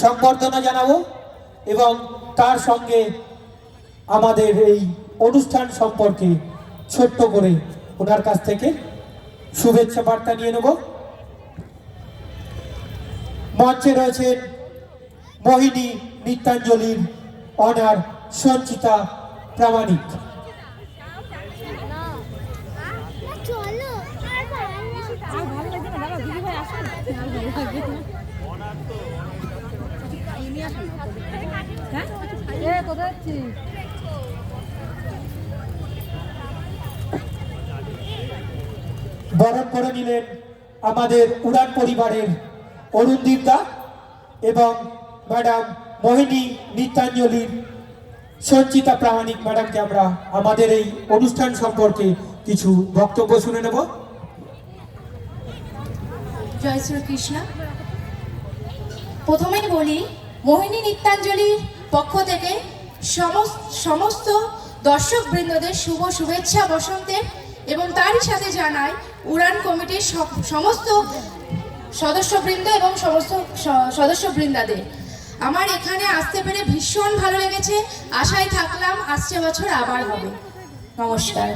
সংবর্ধনা জানাবো এবং তার সঙ্গে আমাদের এই অনুষ্ঠান সম্পর্কে ছোট্ট করে ওনার কাছ থেকে শুভেচ্ছা বার্তা নিয়ে নেব। মঞ্চে রয়েছেন মোহিনী নৃত্যাঞ্জলির অনার সঞ্চিতা প্রামাণিক। বরণ করে নিলেন আমাদের উড়ান পরিবারের অরুণদীপ দা এবং ম্যাডাম মোহিনী নৃত্যাঞ্জলির সঞ্চিতা প্রামাণিক ম্যাডামকে আমরা আমাদের এই অনুষ্ঠান সম্পর্কে কিছু বক্তব্য শুনে নেব। জয় শ্রীকৃষ্ণ। প্রথমেই বলি, মোহিনী নৃত্যাঞ্জলির পক্ষ থেকে সমস্ত দর্শক বৃন্দদের শুভ শুভেচ্ছা বসন্তের, এবং তারই সাথে জানাই উড়ান কমিটির সমস্ত সদস্যবৃন্দ এবং সমস্ত সদস্যবৃন্দাদের আমার এখানে আসতে পেরে ভীষণ ভালো লেগেছে। আশায় থাকলাম আসছে বছর আবার হবে। নমস্কার।